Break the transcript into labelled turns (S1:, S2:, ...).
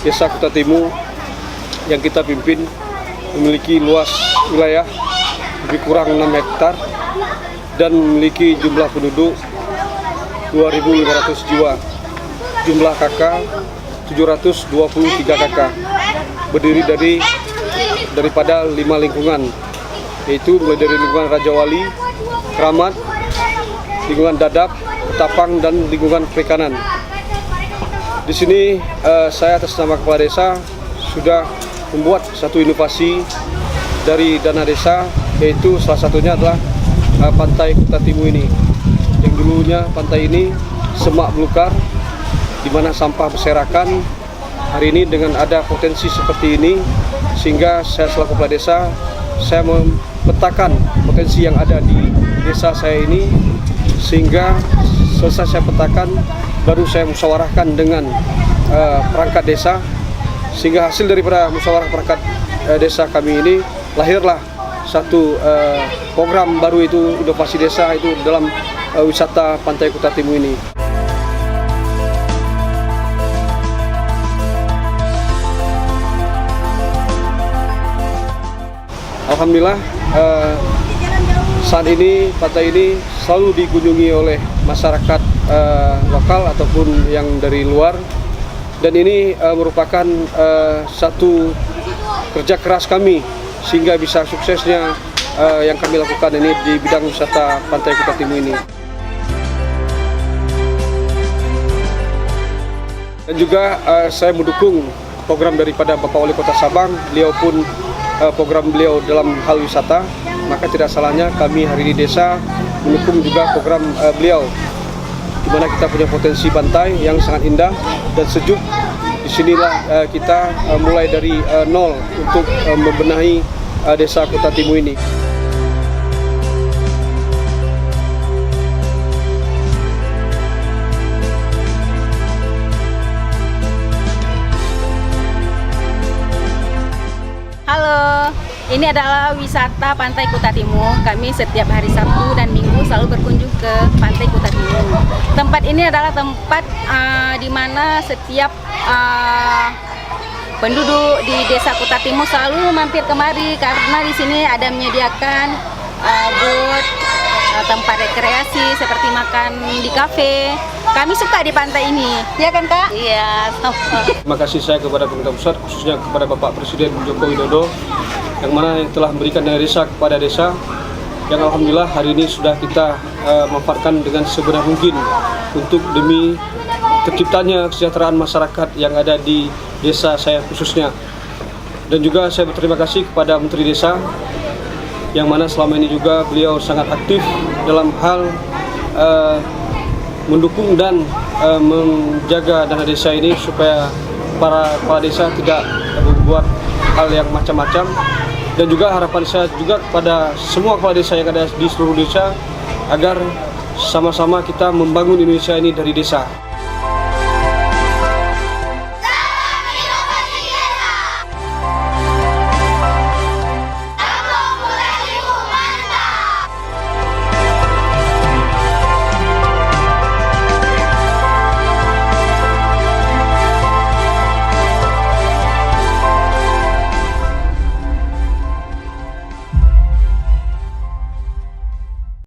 S1: Desa Kutatimu yang kita pimpin memiliki luas wilayah lebih kurang 6 hektar dan memiliki jumlah penduduk 2.500 jiwa. Jumlah KK 723 KK, berdiri daripada 5 lingkungan, yaitu mulai dari lingkungan Raja Wali, Keramat, lingkungan Dadap, Ketapang, dan lingkungan Perikanan. Di sini saya atas nama Kepala Desa sudah membuat satu inovasi dari dana desa, yaitu salah satunya adalah Pantai Kutatimu ini. Yang dulunya pantai ini semak belukar, di mana sampah berserakan. Hari ini dengan ada potensi seperti ini, sehingga saya selaku Kepala Desa, saya memetakan potensi yang ada di desa saya ini, sehingga selesai saya petakan, baru saya musyawarahkan dengan perangkat desa, sehingga hasil daripada musyawarah perangkat desa kami ini lahirlah satu program baru, itu inovasi desa itu dalam wisata Pantai Kutatimu ini. Alhamdulillah saat ini pantai ini selalu dikunjungi oleh masyarakat lokal ataupun yang dari luar, dan ini merupakan satu kerja keras kami sehingga bisa suksesnya yang kami lakukan ini di bidang wisata Pantai Kutatimu ini. Dan juga saya mendukung program daripada Bapak Wali Kota Sabang. Beliau pun program beliau dalam hal wisata, maka tidak salahnya kami hari ini desa mendukung juga program beliau, di mana kita punya potensi pantai yang sangat indah dan sejuk. Disinilah kita mulai dari nol untuk membenahi desa Kutatimu ini.
S2: Halo, ini adalah wisata Pantai Kutatimu. Kami setiap hari Sabtu dan Minggu selalu berkunjung ke Pantai Kutatimu. Tempat ini adalah tempat di mana setiap penduduk di Desa Kutatimu selalu mampir kemari, karena di sini ada menyediakan booth, tempat rekreasi seperti makan di kafe. Kami suka di pantai ini, ya kan Kak? Iya.
S1: Terima kasih saya kepada pemerintah pusat, khususnya kepada Bapak Presiden Joko Widodo, yang mana yang telah memberikan dana desa kepada desa, yang alhamdulillah hari ini sudah kita manfaatkan dengan sebenar mungkin untuk demi terciptanya kesejahteraan masyarakat yang ada di desa saya khususnya. Dan juga saya berterima kasih kepada Menteri Desa, yang mana selama ini juga beliau sangat aktif dalam hal mendukung dan menjaga dana desa ini, supaya para kepala desa tidak membuat hal yang macam-macam. Dan juga harapan saya juga kepada semua kepala desa yang ada di seluruh desa, agar sama-sama kita membangun Indonesia ini dari desa.